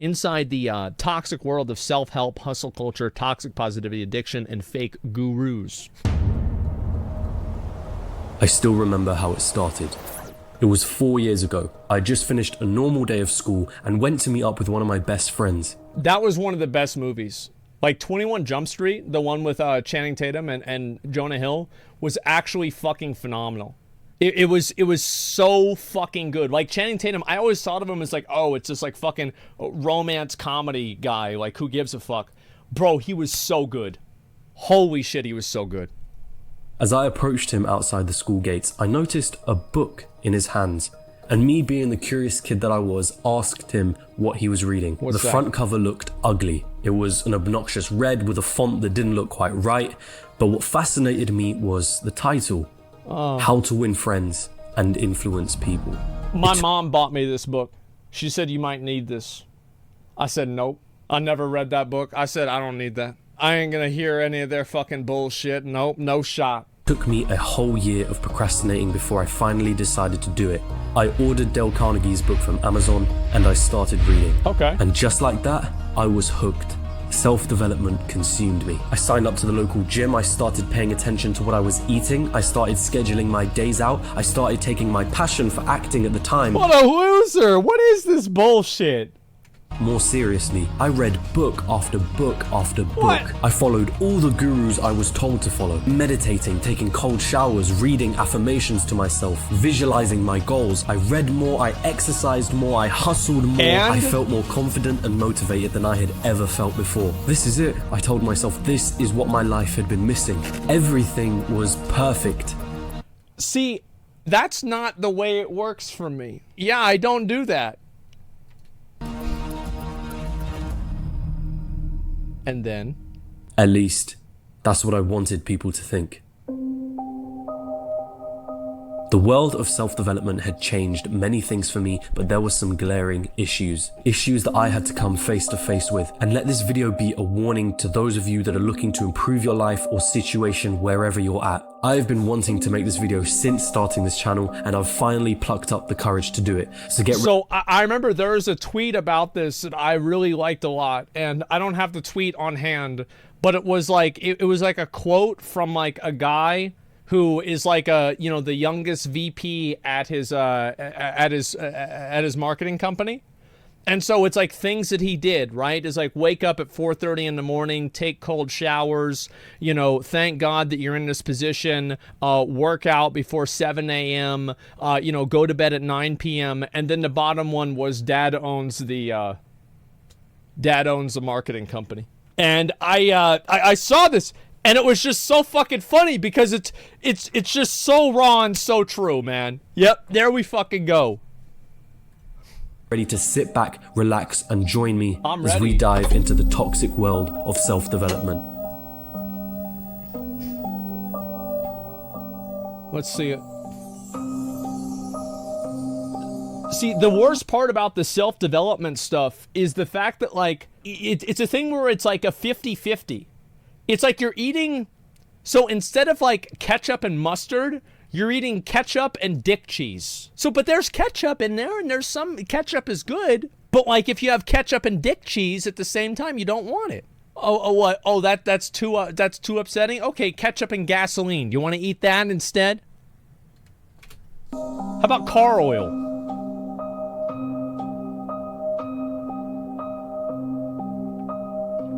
inside the toxic world of self-help, hustle culture, toxic positivity, addiction, and fake gurus. I still remember how it started. It was 4 years ago. I just finished a normal day of school and went to meet up with one of my best friends. That was one of the best movies. Like 21 Jump Street, the one with Channing Tatum and Jonah Hill, was actually fucking phenomenal. It was so fucking good. Like Channing Tatum, I always thought of him as like, oh, it's just like fucking romance comedy guy. Like, who gives a fuck? Bro, he was so good. Holy shit, he was so good. As I approached him outside the school gates, I noticed a book in his hands. And me being the curious kid that I was, asked him what he was reading. What's the front cover looked ugly. It was an obnoxious red with a font that didn't look quite right. But what fascinated me was the title. How to Win Friends and Influence People. My mom bought me this book. She said, you might need this. I said, nope. I never read that book. I said, I don't need that. I ain't gonna hear any of their fucking bullshit. Nope, no shot. It took me a whole year of procrastinating before I finally decided to do it. I ordered Dale Carnegie's book from Amazon and I started reading. Okay. And just like that, I was hooked. Self-development consumed me. I signed up to the local gym. I started paying attention to what I was eating. I started scheduling my days out. I started taking my passion for acting at the time. What a loser! What is this bullshit? More seriously, I read book after book after book. What? I followed all the gurus I was told to follow. Meditating, taking cold showers, reading affirmations to myself, visualizing my goals. I read more, I exercised more, I hustled more. And? I felt more confident and motivated than I had ever felt before. This is it. I told myself this is what my life had been missing. Everything was perfect. See, that's not the way it works for me. Yeah, I don't do that. And then? At least, that's what I wanted people to think. The world of self-development had changed many things for me, but there were some glaring issues. Issues that I had to come face to face with. And let this video be a warning to those of you that are looking to improve your life or situation wherever you're at. I've been wanting to make this video since starting this channel, and I've finally plucked up the courage to do it. So I remember there was a tweet about this that I really liked a lot, and I don't have the tweet on hand, but it was like it was like a quote from like a guy who is like the youngest VP at his marketing company. And so it's like things that he did, right? Is like wake up at 4:30 in the morning, take cold showers, thank God that you're in this position, work out before 7 a.m., go to bed at 9 p.m. And then the bottom one was dad owns the marketing company. And I saw this, and it was just so fucking funny because it's just so raw and so true, man. Yep, there we fucking go. Ready to sit back, relax, and join me as ready. we dive into the toxic world of self-development. Let's see it. See, the worst part about the self-development stuff is the fact that, like, it's a thing where it's like a 50-50. It's like you're eating, so instead of like ketchup and mustard, you're eating ketchup and dick cheese. So, but there's ketchup in there, and there's some ketchup is good, but like if you have ketchup and dick cheese at the same time, you don't want it. What? Oh, that's too upsetting. Okay, ketchup and gasoline. You want to eat that instead? How about car oil?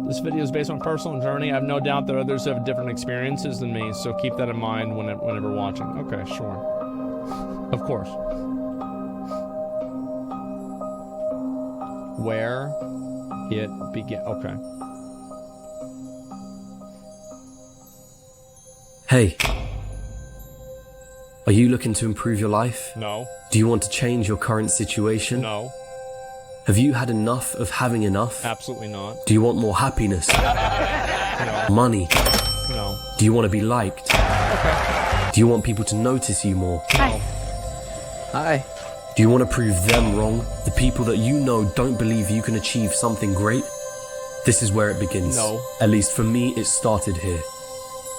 This video is based on personal journey. I have no doubt that others have different experiences than me, so keep that in mind whenever watching. Okay, sure. Of course. Where it began. Okay. Hey, are you looking to improve your life? No. Do you want to change your current situation? No. Have you had enough of having enough? Absolutely not. Do you want more happiness? No. Money? No. Do you want to be liked? Okay. Do you want people to notice you more? Hi. Hi. Do you want to prove them wrong? The people that you know don't believe you can achieve something great? This is where it begins. No. At least for me, it started here.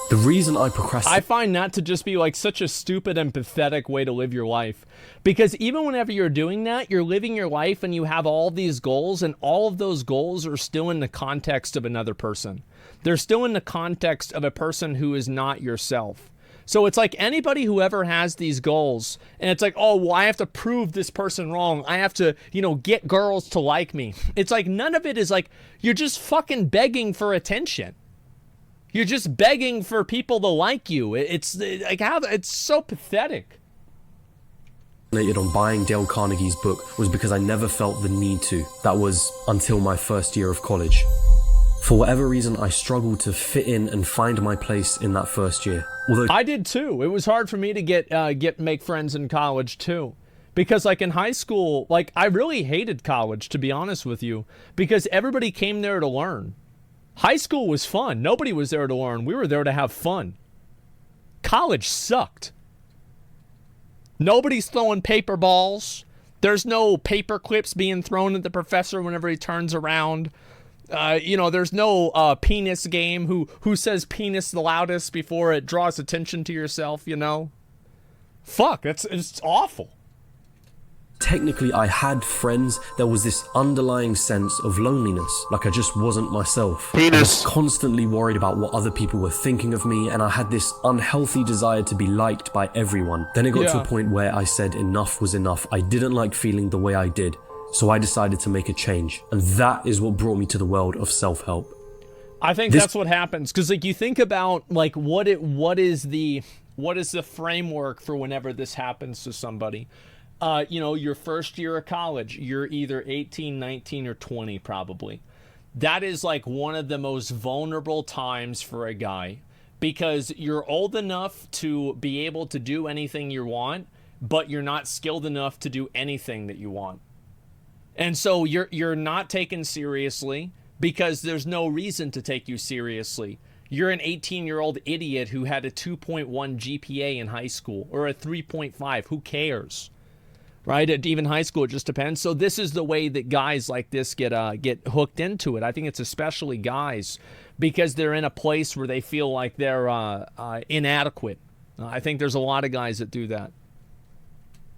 The reason I procrastinate... I find that to just be like such a stupid and pathetic way to live your life. Because even whenever you're doing that, you're living your life and you have all these goals, and all of those goals are still in the context of another person. They're still in the context of a person who is not yourself. So it's like anybody who ever has these goals, and it's like, oh, well, I have to prove this person wrong. I have to, you know, get girls to like me. It's like none of it is like, you're just fucking begging for attention. You're just begging for people to like you. It's like how it's so pathetic. On buying Dale Carnegie's book was because I never felt the need to. That was until my first year of college. For whatever reason, I struggled to fit in and find my place in that first year. Although I did too. It was hard for me to make friends in college too. Because like in high school, like I really hated college, to be honest with you, because everybody came there to learn. High school was fun. Nobody was there to learn. We were there to have fun. College sucked. Nobody's throwing paper balls. There's no paper clips being thrown at the professor whenever he turns around. You know, there's no penis game. Who says penis the loudest before it draws attention to yourself, you know? Fuck, it's awful. Technically, I had friends. There was this underlying sense of loneliness, like I just wasn't myself. I was constantly worried about what other people were thinking of me, and I had this unhealthy desire to be liked by everyone. Then it got to a point where I said enough was enough. I didn't like feeling the way I did, so I decided to make a change, and that is what brought me to the world of self-help. I think that's what happens, because like you think about like what is the framework for whenever this happens to somebody. You know, your first year of college, you're either 18, 19, or 20 probably. That is like one of the most vulnerable times for a guy, because you're old enough to be able to do anything you want, but you're not skilled enough to do anything that you want. And so you're not taken seriously because there's no reason to take you seriously. You're an 18-year-old idiot who had a 2.1 GPA in high school, or a 3.5. Who cares? Right? Even high school, it just depends. So this is the way that guys like this get hooked into it. I think it's especially guys, because they're in a place where they feel like they're inadequate. I think there's a lot of guys that do that.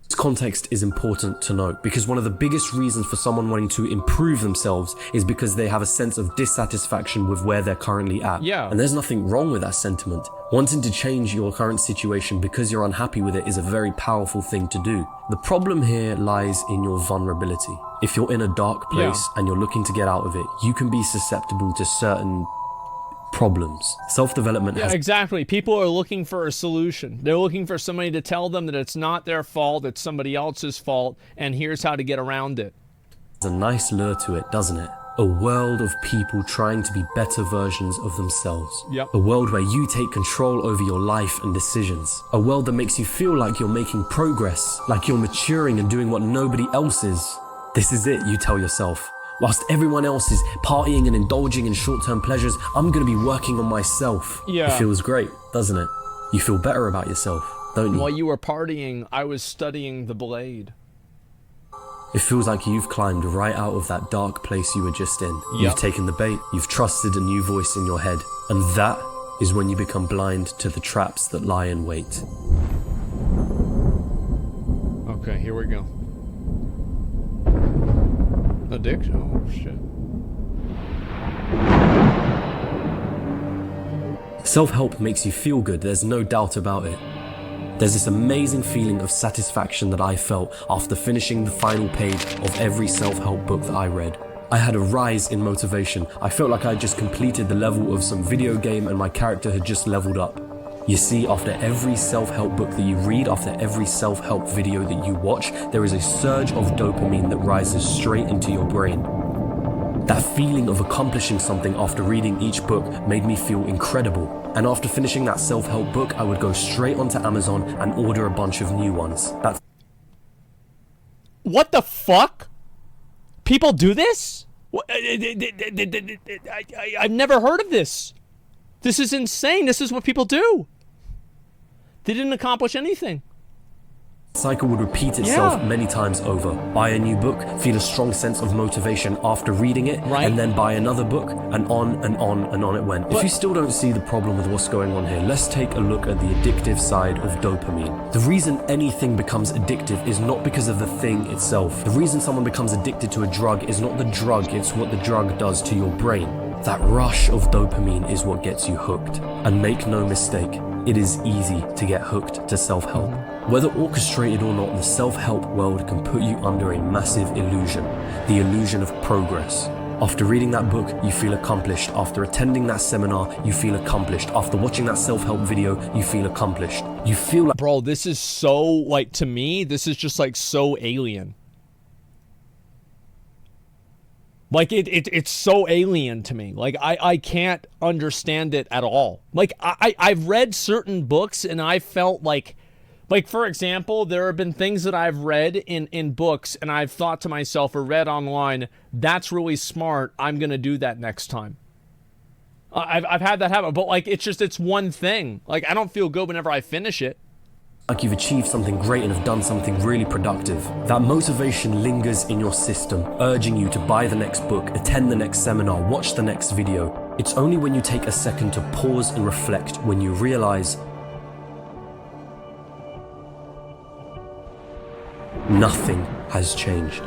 This context is important to note, because one of the biggest reasons for someone wanting to improve themselves is because they have a sense of dissatisfaction with where they're currently at. Yeah. And there's nothing wrong with that sentiment. Wanting to change your current situation because you're unhappy with it is a very powerful thing to do. The problem here lies in your vulnerability. If you're in a dark place and you're looking to get out of it, you can be susceptible to certain problems. Self-development has... exactly. People are looking for a solution. They're looking for somebody to tell them that it's not their fault, it's somebody else's fault, and here's how to get around it. There's a nice lure to it, doesn't it? A world of people trying to be better versions of themselves. Yep. A world where you take control over your life and decisions. A world that makes you feel like you're making progress, like you're maturing and doing what nobody else is. This is it, you tell yourself. Whilst everyone else is partying and indulging in short-term pleasures, I'm going to be working on myself. Yeah. It feels great, doesn't it? You feel better about yourself, don't you? While you were partying, I was studying the blade. It feels like you've climbed right out of that dark place you were just in. Yep. You've taken the bait, you've trusted a new voice in your head, and that is when you become blind to the traps that lie in wait. Okay, here we go. Addiction? Oh, shit. Self-help makes you feel good, there's no doubt about it. There's this amazing feeling of satisfaction that I felt after finishing the final page of every self-help book that I read. I had a rise in motivation. I felt like I just completed the level of some video game and my character had just leveled up. You see, after every self-help book that you read, after every self-help video that you watch, there is a surge of dopamine that rises straight into your brain. That feeling of accomplishing something after reading each book made me feel incredible. And after finishing that self-help book, I would go straight onto Amazon and order a bunch of new ones. What the fuck? People do this? I've never heard of this. This is insane. This is what people do. They didn't accomplish anything. cycle would repeat itself many times over. Buy a new book, feel a strong sense of motivation after reading it, and then buy another book, and on and on and on it went. If you still don't see the problem with what's going on here, let's take a look at the addictive side of dopamine. The reason anything becomes addictive is not because of the thing itself. The reason someone becomes addicted to a drug is not the drug, it's what the drug does to your brain. That rush of dopamine is what gets you hooked. And make no mistake, it is easy to get hooked to self-help. Whether orchestrated or not, the self-help world can put you under a massive illusion, the illusion of progress. After reading that book, you feel accomplished. After attending that seminar, you feel accomplished. After watching that self-help video, you feel accomplished. You feel like... Bro, this is so, like, to me, this is just, like, so alien. Like, it's so alien to me. Like, I can't understand it at all. Like, I've read certain books, and I felt like, for example, there have been things that I've read in books, and I've thought to myself or read online, that's really smart, I'm going to do that next time. I've had that happen, but, like, it's one thing. Like, I don't feel good whenever I finish it. Like you've achieved something great and have done something really productive. That motivation lingers in your system, urging you to buy the next book, attend the next seminar, watch the next video. It's only when you take a second to pause and reflect when you realize nothing has changed.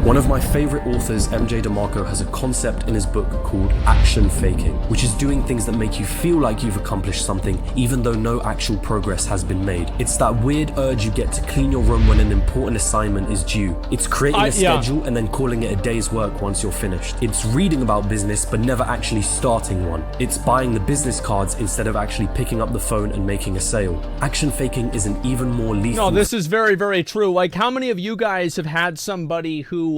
One of my favorite authors, MJ DeMarco, has a concept in his book called action faking, which is doing things that make you feel like you've accomplished something even though no actual progress has been made. It's that weird urge you get to clean your room when an important assignment is due. It's creating a schedule and then calling it a day's work once you're finished. It's reading about business but never actually starting one. It's buying the business cards instead of actually picking up the phone and making a sale. Action faking is an even more lethal... No, this is very, very true. Like, how many of you guys have had somebody who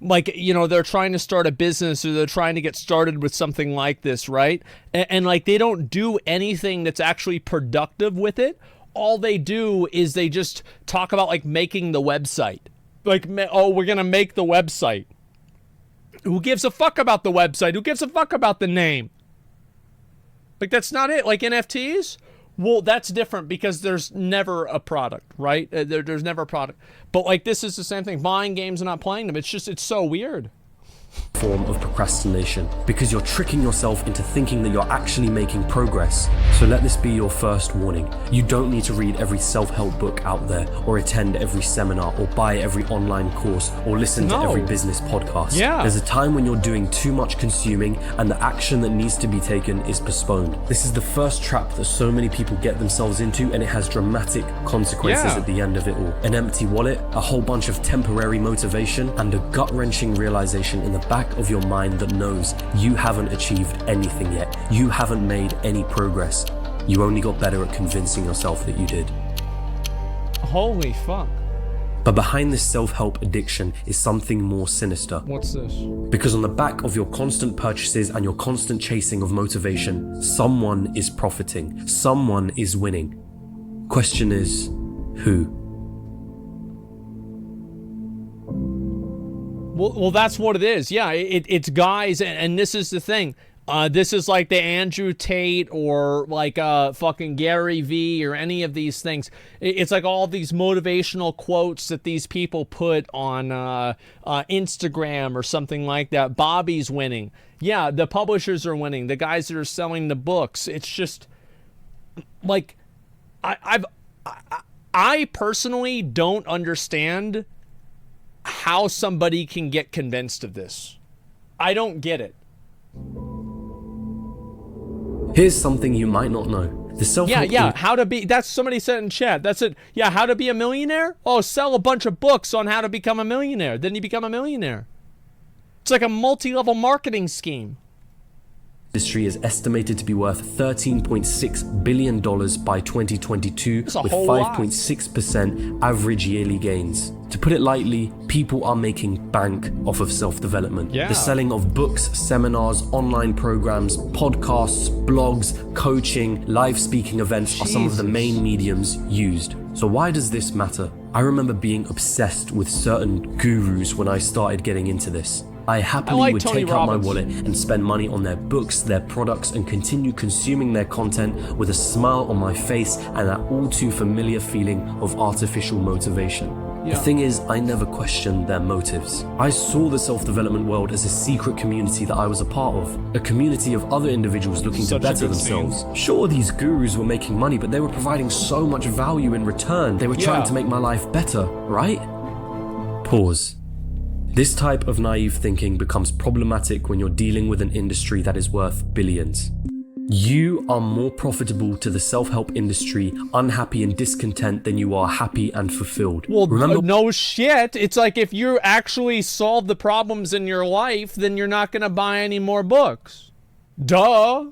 like, you know, they're trying to start a business or they're trying to get started with something like this, right? And like, they don't do anything that's actually productive with it. All they do is they just talk about, like, making the website. Like, oh, we're going to make the website. Who gives a fuck about the website? Who gives a fuck about the name? Like, that's not it. Like, NFTs? Well, that's different because there's never a product, right? There's never a product. But, like, this is the same thing. Buying games and not playing them. It's so weird. Form of procrastination because you're tricking yourself into thinking that you're actually making progress. So let this be your first warning. You don't need to read every self-help book out there or attend every seminar or buy every online course or listen to every business podcast. There's a time when you're doing too much consuming and the action that needs to be taken is postponed. This is the first trap that so many people get themselves into, and it has dramatic consequences at the end of it all. An empty wallet, a whole bunch of temporary motivation, and a gut-wrenching realization in the back of your mind that knows you haven't achieved anything yet. You haven't made any progress. You only got better at convincing yourself that you did. Holy fuck. But behind this self-help addiction is something more sinister. What's this? Because on the back of your constant purchases and your constant chasing of motivation, someone is profiting. Someone is winning. Question is, who? Well, that's what it is. Yeah, it's guys, and this is the thing. This is like the Andrew Tate or like fucking Gary V or any of these things. It's like all these motivational quotes that these people put on Instagram or something like that. Bobby's winning. Yeah, the publishers are winning. The guys that are selling the books. It's just like I personally don't understand how somebody can get convinced of this. I don't get it. Here's something you might not know. The self-help how to be, that's somebody said in chat. That's it. Yeah, how to be a millionaire? Oh, sell a bunch of books on how to become a millionaire. Then you become a millionaire. It's like a multi-level marketing scheme. Industry is estimated to be worth $13.6 billion by 2022 with 5.6% average yearly gains. To put it lightly, people are making bank off of self-development. The selling of books, seminars, online programs, podcasts, blogs, coaching, live speaking events are some of the main mediums used. So why does this matter? I remember being obsessed with certain gurus when I started getting into this. I happily like would Tony take out my Robbins. wallet and spend money on their books, their products, and continue consuming their content with a smile on my face and that all too familiar feeling of artificial motivation. Yeah. The thing is, I never questioned their motives. I saw the self-development world as a secret community that I was a part of, a community of other individuals looking Such to a better good scene. themselves. Sure, these gurus were making money, but they were providing so much value in return. They were trying Yeah. to make my life better, right? Pause. This type of naive thinking becomes problematic when you're dealing with an industry that is worth billions. You are more profitable to the self-help industry unhappy and discontent than you are happy and fulfilled. Well, remember, no shit. It's like if you actually solve the problems in your life, then you're not going to buy any more books. Duh.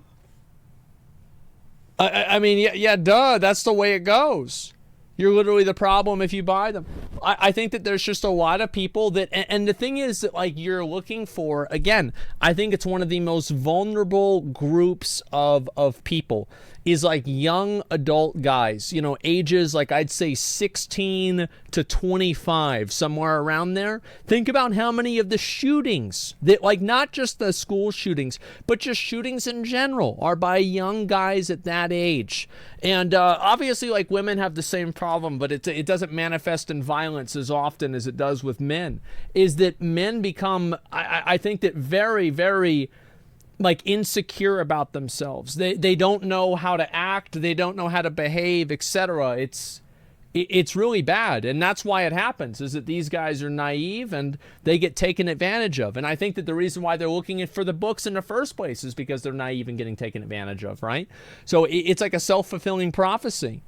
I mean, yeah, duh. That's the way it goes. You're literally the problem if you buy them. I think that there's just a lot of people that, and the thing is that like you're looking for, again, I think it's one of the most vulnerable groups of people is like young adult guys, you know, ages like I'd say 16 to 25, somewhere around there. Think about how many of the shootings that like not just the school shootings, but just shootings in general are by young guys at that age. And obviously like women have the same problem, but it doesn't manifest in violence as often as it does with men, is that men become, I think that very, very like insecure about themselves. They don't know how to act. They don't know how to behave, etc. It's really bad. And that's why it happens, is that these guys are naive and they get taken advantage of. And I think that the reason why they're looking for the books in the first place is because they're naive and getting taken advantage of, right? So it's like a self-fulfilling prophecy.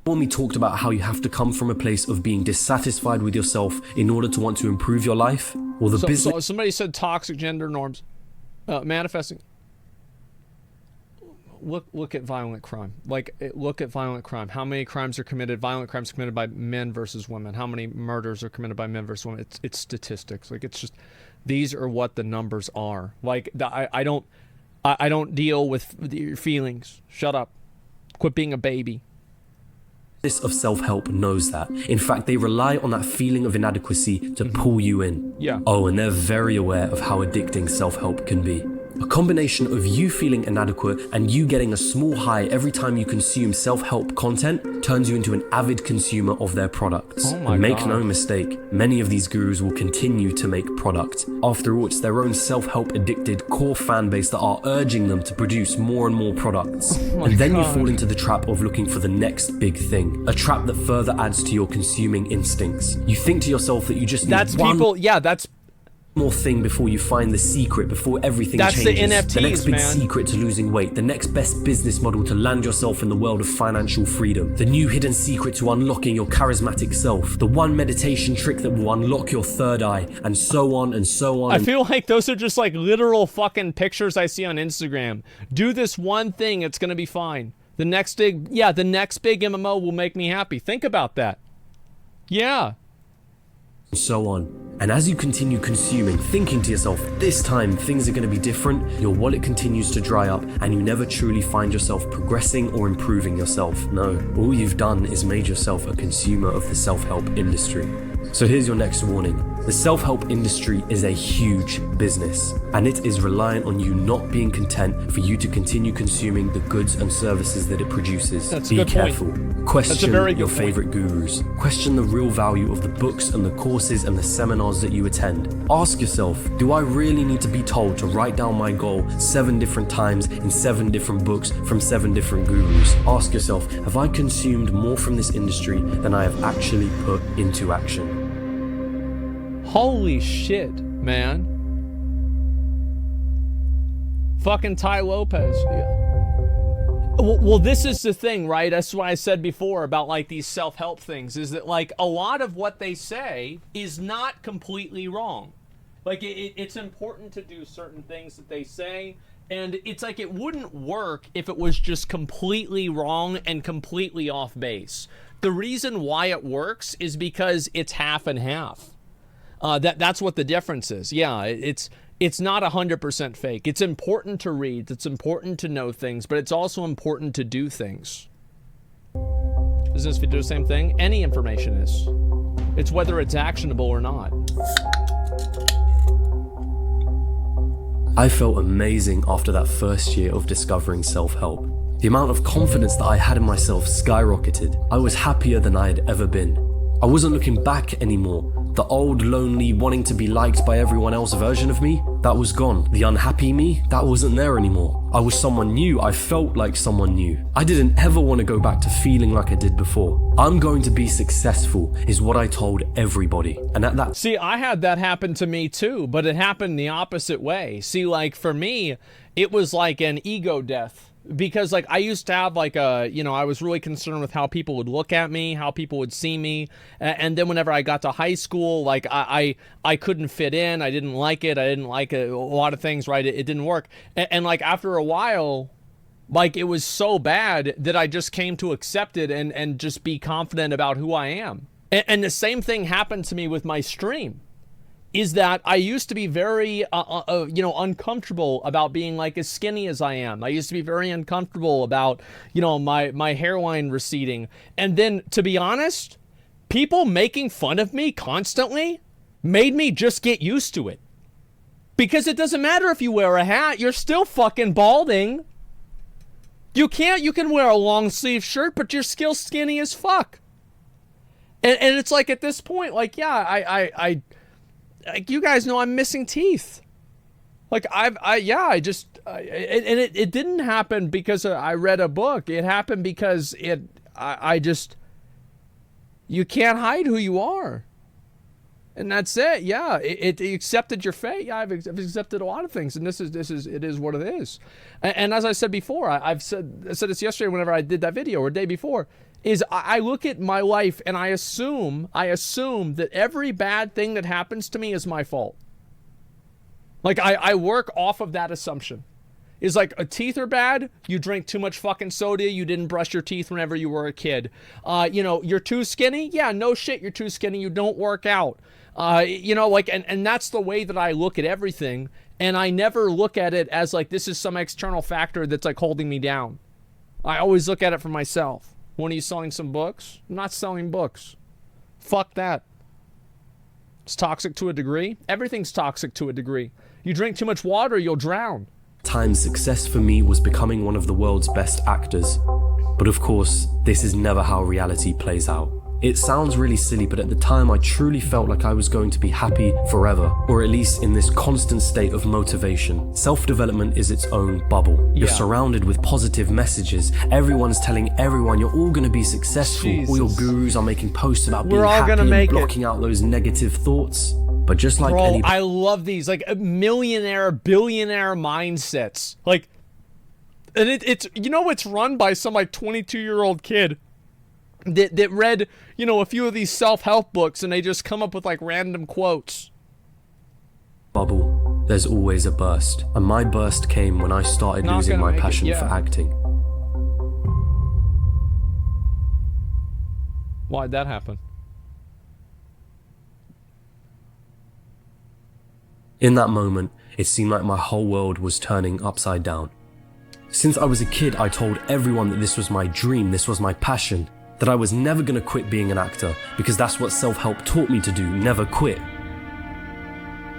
Stormy talked about how you have to come from a place of being dissatisfied with yourself in order to want to improve your life. Well, the business. So somebody said toxic gender norms, manifesting. Look at violent crime. Look at violent crime. How many crimes are committed? Violent crimes committed by men versus women. How many murders are committed by men versus women? It's statistics. Like it's just, these are what the numbers are. Like I don't deal with your feelings. Shut up. Quit being a baby. Of self-help knows that. In fact, they rely on that feeling of inadequacy to pull you in. Yeah. Oh, and they're very aware of how addicting self-help can be. A combination of you feeling inadequate and you getting a small high every time you consume self-help content turns you into an avid consumer of their products. Oh my And make God. no mistake, many of these gurus will continue to make products. After all, it's their own self-help addicted core fan base that are urging them to produce more and more products. And then you fall into the trap of looking for the next big thing, a trap that further adds to your consuming instincts. You think to yourself that you just need That's one people. Yeah, that's more thing before you find the secret, before everything That's the changes. NFTs, the next big man. secret to losing weight, the next best business model to land yourself in the world of financial freedom, the new hidden secret to unlocking your charismatic self, the one meditation trick that will unlock your third eye, and so on and so on. I feel like those are just like literal fucking pictures I see on Instagram. Do this one thing, it's gonna be fine. The next big MMO will make me happy. Think about that. Yeah. and so on. And as you continue consuming, thinking to yourself, this time things are going to be different, your wallet continues to dry up and you never truly find yourself progressing or improving yourself. No, all you've done is made yourself a consumer of the self-help industry. So here's your next warning. The self-help industry is a huge business, and it is reliant on you not being content for you to continue consuming the goods and services that it produces. That's a Be good point. careful. Question very good your point. favorite gurus. Question the real value of the books and the courses and the seminars that you attend. Ask yourself, do I really need to be told to write down my goal 7 different times in 7 different books from 7 different gurus? Ask yourself, have I consumed more from this industry than I have actually put into action? Holy shit, man. Fucking Ty Lopez. Yeah. Well, this is the thing, right? That's what I said before about like these self-help things, is that like a lot of what they say is not completely wrong. Like it's important to do certain things that they say, and it's like it wouldn't work if it was just completely wrong and completely off base. The reason why it works is because it's half and half. That's what the difference is. Yeah, it's not 100% fake. It's important to read. It's important to know things, but it's also important to do things. Does this do the same thing? Any information is. It's whether it's actionable or not. I felt amazing after that first year of discovering self-help. The amount of confidence that I had in myself skyrocketed. I was happier than I had ever been. I wasn't looking back anymore. The old, lonely, wanting to be liked by everyone else version of me, that was gone. The unhappy me, that wasn't there anymore. I was someone new. I felt like someone new. I didn't ever want to go back to feeling like I did before. I'm going to be successful is what I told everybody. And at that... See, I had that happen to me too, but it happened the opposite way. See, like for me, it was like an ego death. Because like I used to have like a, you know, I was really concerned with how people would look at me, how people would see me. And then whenever I got to high school, like I couldn't fit in. I didn't like it. I didn't like a lot of things, right? It didn't work. And like after a while, like it was so bad that I just came to accept it and just be confident about who I am. And the same thing happened to me with my stream. Is that I used to be very, you know, uncomfortable about being like as skinny as I am. I used to be very uncomfortable about, you know, my hairline receding. And then, to be honest, people making fun of me constantly made me just get used to it. Because it doesn't matter if you wear a hat, you're still fucking balding. You can wear a long sleeve shirt, but you're still skinny as fuck. And it's like at this point, like, yeah, like you guys know I'm missing teeth. Like it didn't happen because I read a book. It happened because you can't hide who you are. And that's it. Yeah, it accepted your fate. Yeah, I've accepted a lot of things, and it is what it is. And as I said before, I said this yesterday whenever I did that video or the day before, is I look at my life and I assume that every bad thing that happens to me is my fault. Like I work off of that assumption. Is like teeth are bad, you drink too much fucking soda, you didn't brush your teeth whenever you were a kid. You know, you're too skinny? Yeah, no shit, you're too skinny, you don't work out. You know, like, and that's the way that I look at everything. And I never look at it as like, this is some external factor that's like holding me down. I always look at it for myself. When are you selling some books? I'm not selling books. Fuck that. It's toxic to a degree. Everything's toxic to a degree. You drink too much water, you'll drown. Time success for me was becoming one of the world's best actors. But of course, this is never how reality plays out. It sounds really silly, but at the time I truly felt like I was going to be happy forever, or at least in this constant state of motivation. Self-development is its own bubble. You're surrounded with positive messages. Everyone's telling everyone you're all going to be successful. Jesus. All your gurus are making posts about being We're all happy gonna and make blocking out those negative thoughts. But just like Bro, any... I love these, like, millionaire, billionaire mindsets. Like, and it's, you know, it's run by some, like, 22-year-old kid that read, you know, a few of these self-help books, and they just come up with, like, random quotes. Bubble, there's always a burst. And my burst came when I started losing my passion for acting. Why'd that happen? In that moment, it seemed like my whole world was turning upside down. Since I was a kid, I told everyone that this was my dream, this was my passion, that I was never going to quit being an actor, because that's what self-help taught me to do, never quit.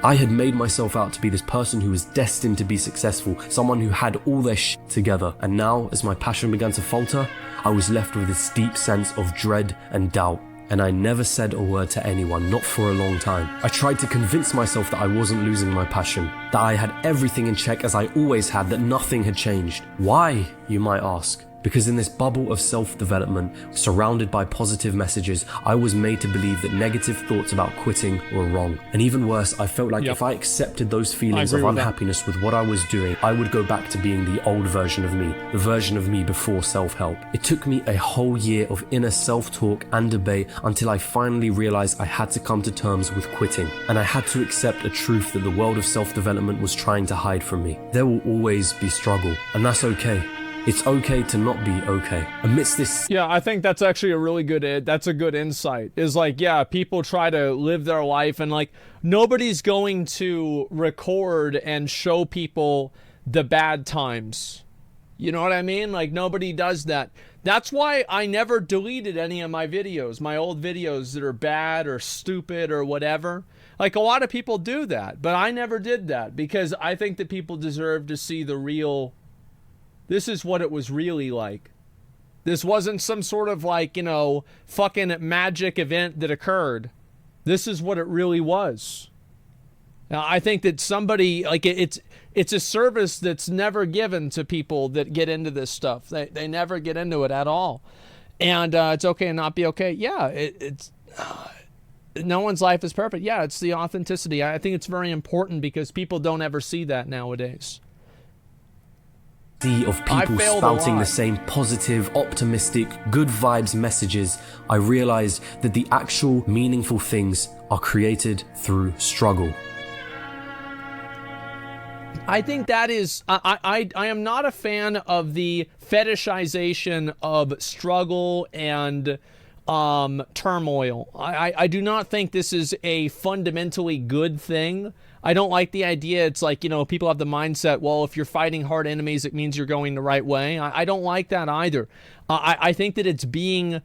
I had made myself out to be this person who was destined to be successful, someone who had all their shit together, and now, as my passion began to falter, I was left with this deep sense of dread and doubt. And I never said a word to anyone, not for a long time. I tried to convince myself that I wasn't losing my passion, that I had everything in check as I always had, that nothing had changed. Why, you might ask? Because in this bubble of self-development, surrounded by positive messages, I was made to believe that negative thoughts about quitting were wrong. And even worse, I felt like if I accepted those feelings of unhappiness with what I was doing, I would go back to being the old version of me, the version of me before self-help. It took me a whole year of inner self-talk and debate until I finally realized I had to come to terms with quitting. And I had to accept a truth that the world of self-development was trying to hide from me. There will always be struggle, and that's okay. It's okay to not be okay. Amidst this... Yeah, I think that's actually a really good, that's a good insight. Is like, yeah, people try to live their life and like, nobody's going to record and show people the bad times. You know what I mean? Like, nobody does that. That's why I never deleted any of my videos, my old videos that are bad or stupid or whatever. Like, a lot of people do that, but I never did that because I think that people deserve to see the real, this is what it was really like. This wasn't some sort of like, you know, fucking magic event that occurred. This is what it really was. Now, I think that somebody, like, it's a service that's never given to people that get into this stuff. They never get into it at all. And it's okay and not be okay. Yeah, it's no one's life is perfect. Yeah, it's the authenticity. I think it's very important because people don't ever see that nowadays. Of people spouting the same positive, optimistic, good vibes messages, I realized that the actual meaningful things are created through struggle. I think that is, I am not a fan of the fetishization of struggle and turmoil. I do not think this is a fundamentally good thing. I don't like the idea. It's like, you know, people have the mindset, well, if you're fighting hard enemies, it means you're going the right way. I don't like that either. I think that it's being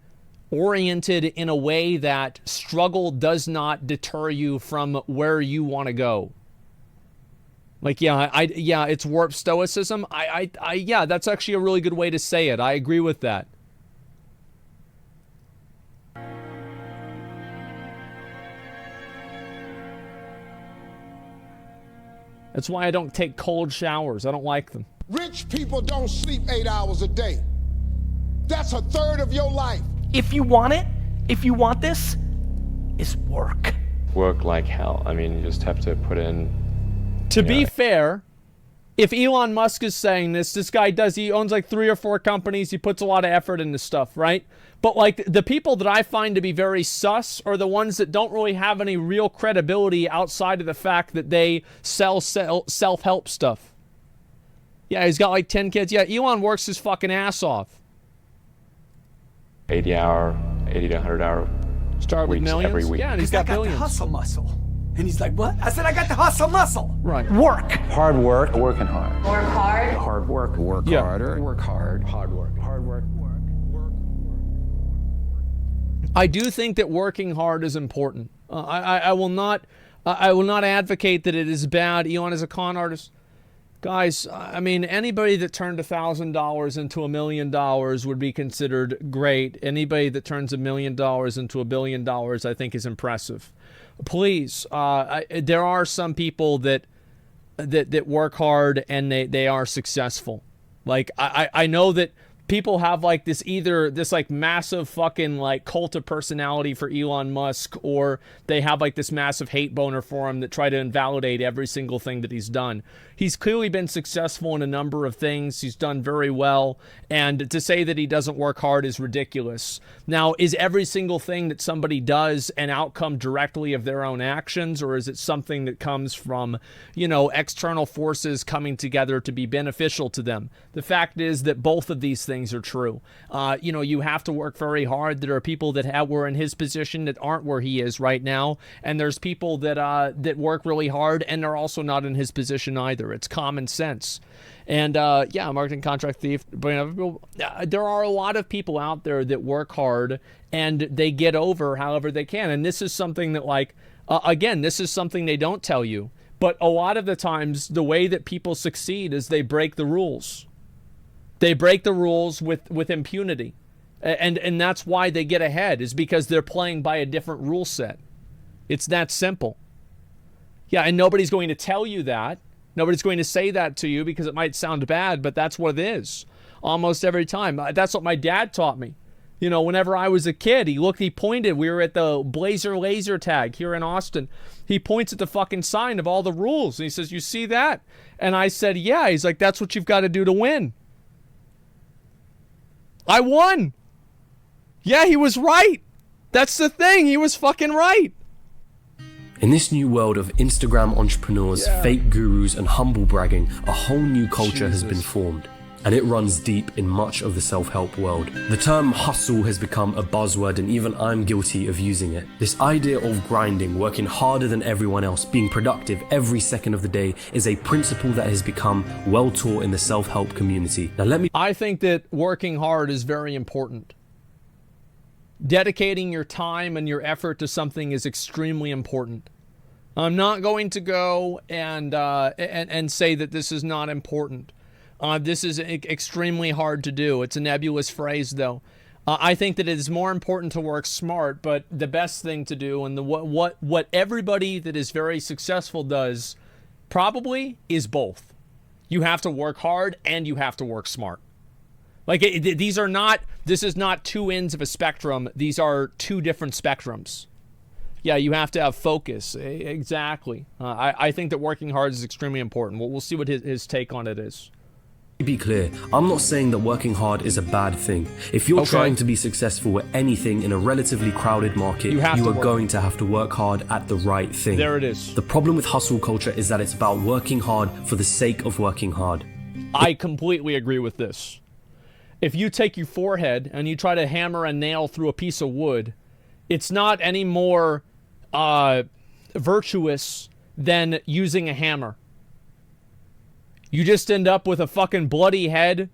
oriented in a way that struggle does not deter you from where you want to go. Like, yeah, it's warped stoicism. Yeah, that's actually a really good way to say it. I agree with that. That's why I don't take cold showers. I don't like them. Rich people don't sleep 8 hours a day. That's a third of your life. If you want it, if you want this, it's work. Work like hell. I mean, you just have to put in... To be fair, if Elon Musk is saying this guy he owns like 3 or 4 companies. He puts a lot of effort into stuff, right? But like the people that I find to be very sus are the ones that don't really have any real credibility outside of the fact that they sell self-help stuff. Yeah, he's got like 10 kids. Yeah, Elon works his fucking ass off. 80 to 100 hour Start with millions. Every week. Yeah, and he's got billions. The hustle muscle. And he's like, what? I said, I got the hustle muscle. Right. Work. Hard work. Working hard. Work hard. Hard work. Work harder. Work hard. Hard work. Hard work. I do think that working hard is important. I will not advocate that it is bad. Elon is a con artist. Guys, I mean, anybody that turned $1,000 into $1 million would be considered great. Anybody that turns $1 million into $1 billion, I think, is impressive. Please, there are some people that work hard and they are successful. Like, I know that people have like this like massive fucking like cult of personality for Elon Musk, or they have like this massive hate boner for him that try to invalidate every single thing that he's done. He's clearly been successful in a number of things. He's done very well. And to say that he doesn't work hard is ridiculous. Now, is every single thing that somebody does an outcome directly of their own actions, or is it something that comes from, you know, external forces coming together to be beneficial to them? The fact is that both of these things are true. You know, you have to work very hard. There are people that were in his position that aren't where he is right now, and there's people that work really hard and are also not in his position either. It's common sense. And yeah, marketing contract thief. But there are a lot of people out there that work hard and they get over however they can. And this is something that, like, again, this is something they don't tell you. But a lot of the times, the way that people succeed is they break the rules. They break the rules with impunity. And that's why they get ahead, is because they're playing by a different rule set. It's that simple. Yeah, and nobody's going to tell you that. Nobody's going to say that to you because it might sound bad, but that's what it is. Almost every time. That's what my dad taught me. You know, whenever I was a kid, he pointed. We were at the Blazer laser tag here in Austin. He points at the fucking sign of all the rules. And he says, "You see that?" And I said, "Yeah." He's like, "That's what you've got to do to win." I won. Yeah, he was right. That's the thing. He was fucking right. In this new world of Instagram entrepreneurs, fake gurus, and humble bragging, a whole new culture has been formed. And it runs deep in much of the self-help world. The term hustle has become a buzzword, and even I'm guilty of using it. This idea of grinding, working harder than everyone else, being productive every second of the day is a principle that has become well taught in the self-help community. Now I think that working hard is very important. Dedicating your time and your effort to something is extremely important. I'm not going to go and say that this is not important. This is extremely hard to do. It's a nebulous phrase, though. I think that it is more important to work smart, but the best thing to do, and what everybody that is very successful does, probably, is both. You have to work hard and you have to work smart. Like, this is not two ends of a spectrum. These are two different spectrums. Yeah, you have to have focus. Exactly. I think that working hard is extremely important. We'll see what his take on it is. Be clear, I'm not saying that working hard is a bad thing. If you're trying to be successful at anything in a relatively crowded market, you are going to have to work hard at the right thing. There it is. The problem with hustle culture is that it's about working hard for the sake of working hard. I completely agree with this. If you take your forehead and you try to hammer a nail through a piece of wood, it's not any more virtuous than using a hammer. You just end up with a fucking bloody head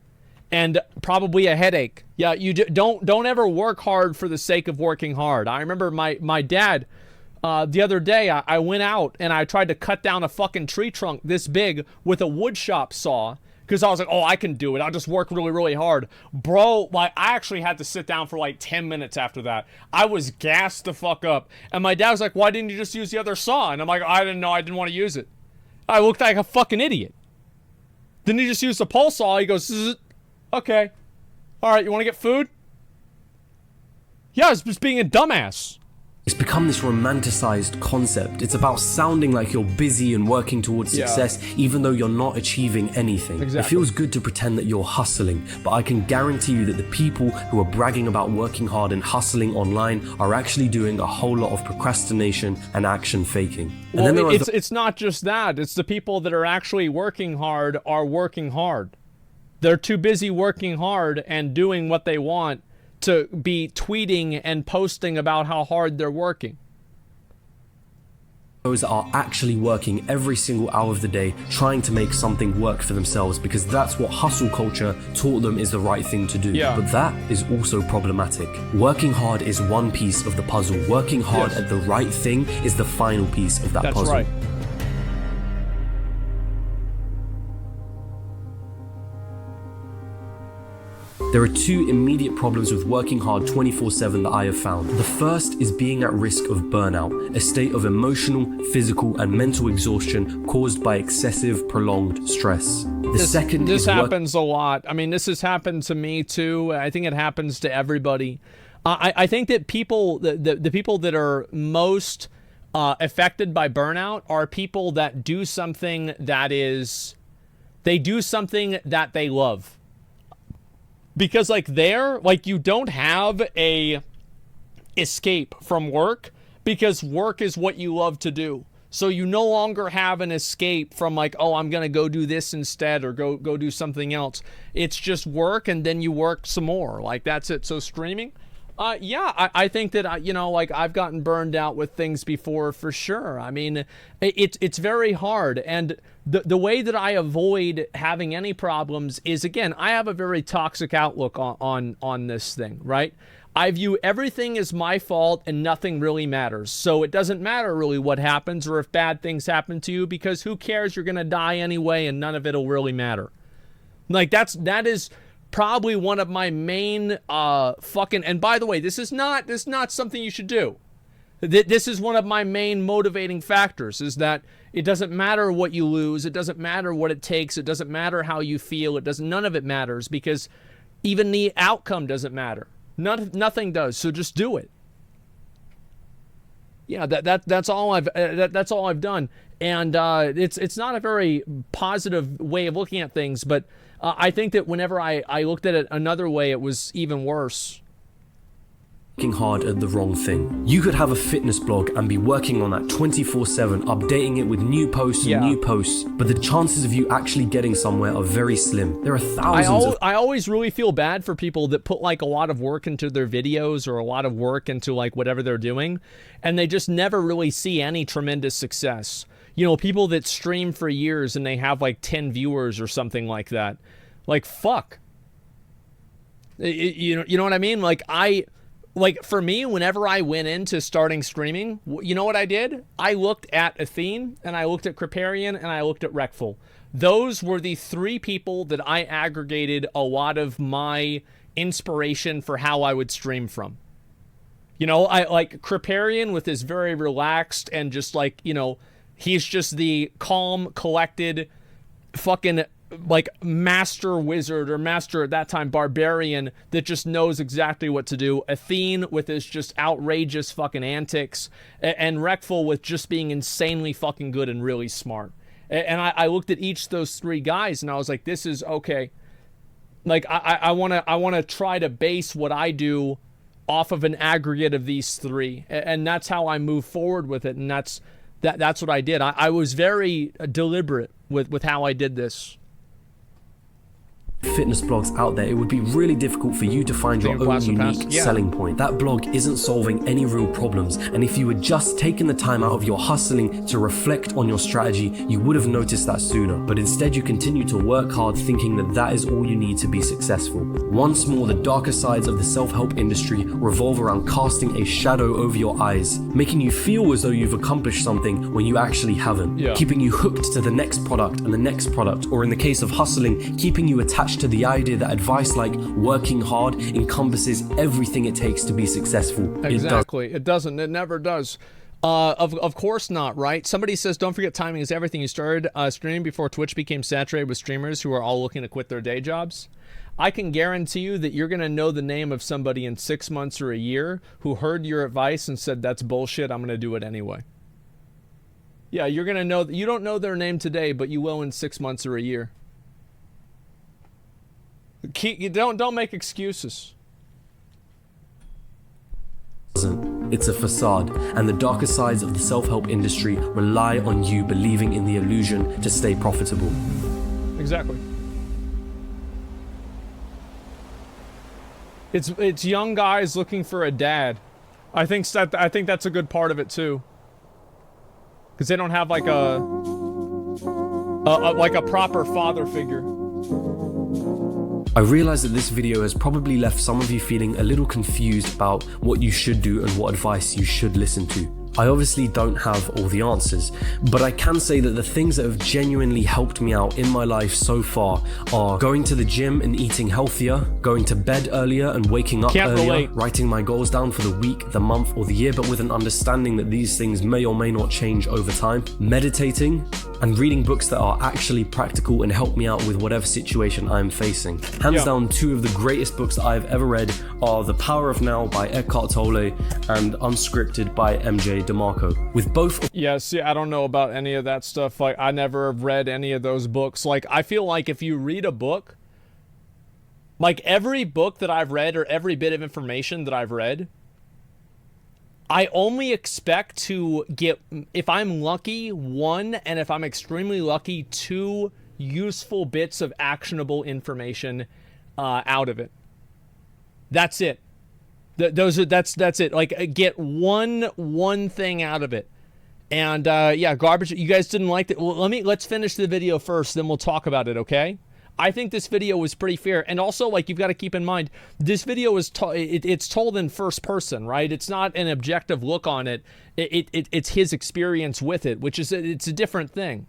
and probably a headache. Yeah, you don't ever work hard for the sake of working hard. I remember my dad, the other day, I went out and I tried to cut down a fucking tree trunk this big with a wood shop saw because I was like, oh, I can do it. I'll just work really, really hard. Bro, like, I actually had to sit down for like 10 minutes after that. I was gassed the fuck up. And my dad was like, why didn't you just use the other saw? And I'm like, I didn't know. I didn't want to use it. I looked like a fucking idiot. Then he just used the pole saw. He goes, okay. All right, you want to get food? Yeah, it's just being a dumbass. It's become this romanticized concept. It's about sounding like you're busy and working towards success, even though you're not achieving anything. Exactly. It feels good to pretend that you're hustling, but I can guarantee you that the people who are bragging about working hard and hustling online are actually doing a whole lot of procrastination and action faking. And well, then it's not just that. It's the people that are actually working hard are working hard. They're too busy working hard and doing what they want to be tweeting and posting about how hard they're working. Those that are actually working every single hour of the day trying to make something work for themselves because that's what hustle culture taught them is the right thing to do. Yeah. But that is also problematic. Working hard is one piece of the puzzle. Working hard at the right thing is the final piece of that puzzle. That's right. There are two immediate problems with working hard 24/7 that I have found. The first is being at risk of burnout, a state of emotional, physical, and mental exhaustion caused by excessive, prolonged stress. This happens a lot. I mean, this has happened to me too. I think it happens to everybody. I think that people, the people that are most affected by burnout are people that do something that they love. Because you don't have a escape from work because work is what you love to do. So you no longer have an escape from like, oh, I'm going to go do this instead or go do something else. It's just work and then you work some more. Like, that's it. So streaming, I think that, I've gotten burned out with things before for sure. I mean, it's very hard. And the way that I avoid having any problems is, again, I have a very toxic outlook on this thing, right? I view everything as my fault and nothing really matters. So it doesn't matter really what happens or if bad things happen to you because who cares? You're going to die anyway and none of it'll really matter. Like, that is probably one of my main and by the way, this is not something you should do. This is one of my main motivating factors, is that it doesn't matter what you lose, it doesn't matter what it takes, it doesn't matter how you feel, none of it matters because even the outcome doesn't matter. Nothing does, so just do it. Yeah, that's all I've done, and it's not a very positive way of looking at things, but I think that whenever I looked at it another way, it was even worse. Working hard at the wrong thing. You could have a fitness blog and be working on that 24/7, updating it with new posts and new posts, but the chances of you actually getting somewhere are very slim. There are thousands I always really feel bad for people that put like a lot of work into their videos or a lot of work into like whatever they're doing, and they just never really see any tremendous success. You know, people that stream for years and they have like 10 viewers or something like that. Like, fuck. You know what I mean? Like, like for me, whenever I went into starting streaming, you know what I did? I looked at Athene, and I looked at Kriparian, and I looked at Rekful. Those were the 3 people that I aggregated a lot of my inspiration for how I would stream from. You know, I like Kriparian with his very relaxed and just like, you know, he's just the calm, collected, fucking like master wizard or master at that time barbarian that just knows exactly what to do. Athene with his just outrageous fucking antics, and Rekful with just being insanely fucking good and really smart. And I looked at each of those 3 guys and I was like, this is okay. Like I wanna try to base what I do off of an aggregate of these 3, and that's how I move forward with it. And that's what I did. I was very deliberate with how I did this. Fitness blogs out there, it would be really difficult for you to find your own unique selling point. That blog isn't solving any real problems, and if you had just taken the time out of your hustling to reflect on your strategy, you would have noticed that sooner. But instead you continue to work hard thinking that that is all you need to be successful. Once more, the darker sides of the self-help industry revolve around casting a shadow over your eyes, making you feel as though you've accomplished something when you actually haven't, keeping you hooked to the next product and the next product, or in the case of hustling, keeping you attached to the idea that advice like working hard encompasses everything it takes to be successful. Exactly. It doesn't. It never does. Of course not, right? Somebody says, don't forget timing is everything. You started streaming before Twitch became saturated with streamers who are all looking to quit their day jobs. I can guarantee you that you're going to know the name of somebody in 6 months or a year who heard your advice and said, that's bullshit, I'm going to do it anyway. Yeah, you're going to know. You don't know their name today, but you will in 6 months or a year. You don't make excuses. It's a facade, and the darker sides of the self-help industry rely on you believing in the illusion to stay profitable. Exactly. It's young guys looking for a dad. I think that's a good part of it too, because they don't have like a proper father figure. I realize that this video has probably left some of you feeling a little confused about what you should do and what advice you should listen to. I obviously don't have all the answers, but I can say that the things that have genuinely helped me out in my life so far are going to the gym and eating healthier, going to bed earlier and waking up earlier, writing my goals down for the week, the month, or the year, but with an understanding that these things may or may not change over time, meditating, and reading books that are actually practical and help me out with whatever situation I'm facing. Hands down, 2 of the greatest books that I've ever read are The Power of Now by Eckhart Tolle and Unscripted by MJ DeMarco. With both... Yeah, see, I don't know about any of that stuff. Like, I never have read any of those books. Like, I feel like if you read a book, like every book that I've read or every bit of information that I've read, I only expect to get, if I'm lucky, 1, and if I'm extremely lucky, 2 useful bits of actionable information out of it. That's it. That's it. Like, get one thing out of it. And yeah, garbage. You guys didn't like it. Well, let's finish the video first, then we'll talk about it, okay? I think this video was pretty fair, and also, like, you've got to keep in mind, this video is it's told in first person, right? It's not an objective look on it. It's his experience with it, which is it's a different thing.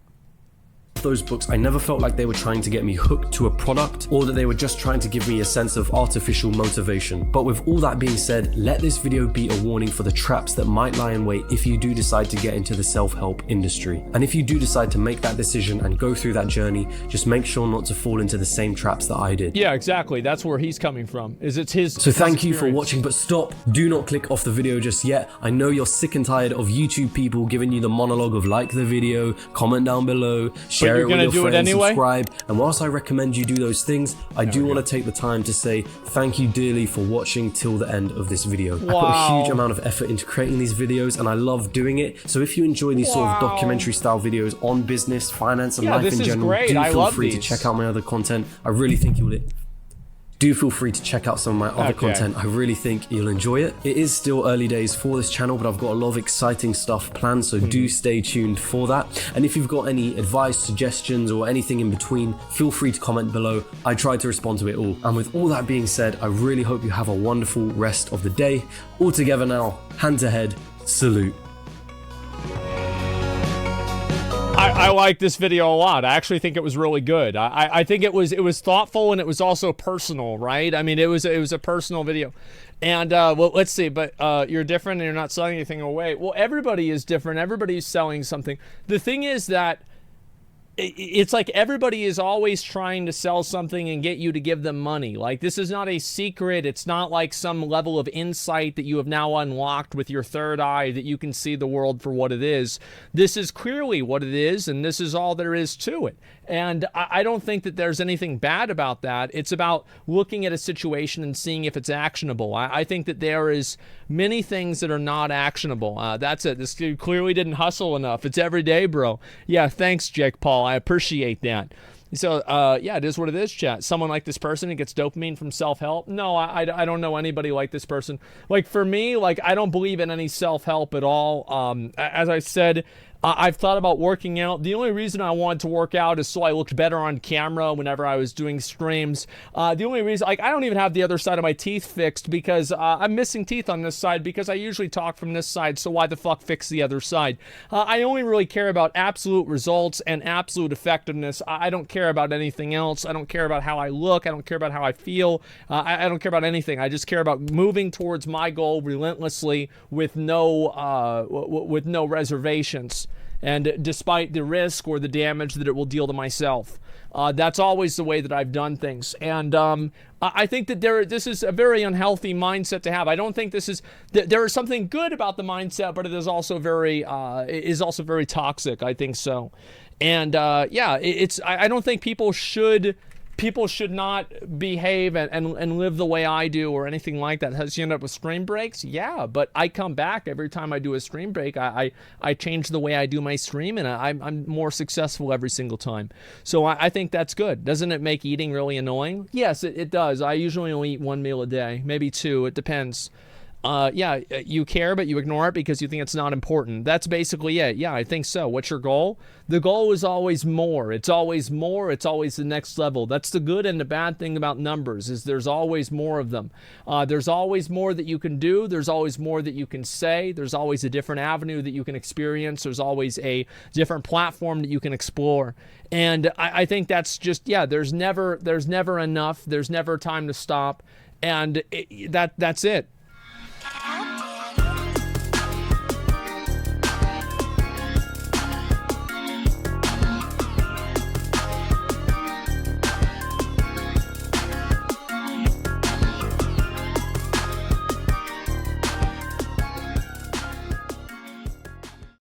Those books, I never felt like they were trying to get me hooked to a product or that they were just trying to give me a sense of artificial motivation. But with all that being said, let this video be a warning for the traps that might lie in wait if you do decide to get into the self-help industry. And if you do decide to make that decision and go through that journey, just make sure not to fall into the same traps that I did. Yeah, exactly. That's where he's coming from. It's his. So thank you for watching, but stop. Do not click off the video just yet. I know you're sick and tired of YouTube people giving you the monologue of like the video, comment down below, share it with your friends, anyway? Subscribe, and whilst I recommend you do those things, I do want to take the time to say thank you dearly for watching till the end of this video. Wow. I put a huge amount of effort into creating these videos and I love doing it, so if you enjoy these sort of documentary style videos on business, finance and life in general, do feel free to check out my other content. I really think Do feel free to check out some of my other Okay. content. I really think you'll enjoy it. It is still early days for this channel, but I've got a lot of exciting stuff planned, so do stay tuned for that. And if you've got any advice, suggestions, or anything in between, feel free to comment below. I try to respond to it all. And with all that being said, I really hope you have a wonderful rest of the day. All together now, hand to head, salute. I like this video a lot. I actually think it was really good. I think it was thoughtful, and it was also personal, right? I mean, it was a personal video. And well, let's see. But you're different, and you're not selling anything away. Well, everybody is different. Everybody's selling something. The thing is that it's like everybody is always trying to sell something and get you to give them money. Like, this is not a secret. It's not like some level of insight that you have now unlocked with your third eye that you can see the world for what it is. This is clearly what it is, and this is all there is to it. And I don't think that there's anything bad about that. It's about looking at a situation and seeing if it's actionable. I think that there is many things that are not actionable. That's it. This dude clearly didn't hustle enough. It's every day, bro. Yeah, thanks, Jake Paul. I appreciate that. So, yeah, it is what it is, chat. Someone like this person who gets dopamine from self-help? No, I don't know anybody like this person. Like, for me, like, I don't believe in any self-help at all. As I said, I've thought about working out. The only reason I wanted to work out is so I looked better on camera whenever I was doing streams. The only reason, like, I don't even have the other side of my teeth fixed because I'm missing teeth on this side because I usually talk from this side, so why the fuck fix the other side? I only really care about absolute results and absolute effectiveness. I don't care about anything else. I don't care about how I look. I don't care about how I feel. I don't care about anything. I just care about moving towards my goal relentlessly with no reservations. And despite the risk or the damage that it will deal to myself. That's always the way that I've done things. And I think that this is a very unhealthy mindset to have. I don't think this is, there is something good about the mindset, but it is also very toxic. I think so. And yeah, I don't think people should not behave and live the way I do or anything like that. Has you end up with stream breaks? Yeah, but I come back every time I do a stream break. I change the way I do my stream, and I'm more successful every single time. So I think that's good. Doesn't it make eating really annoying? Yes, it does. I usually only eat one meal a day, maybe two. It depends. Yeah, you care, but you ignore it because you think it's not important. That's basically it. Yeah, I think so. What's your goal? The goal is always more. It's always more. It's always the next level. That's the good and the bad thing about numbers, is there's always more of them. There's always more that you can do. There's always more that you can say. There's always a different avenue that you can experience. There's always a different platform that you can explore. And I think that's just, yeah, there's never enough. There's never time to stop. And that's it.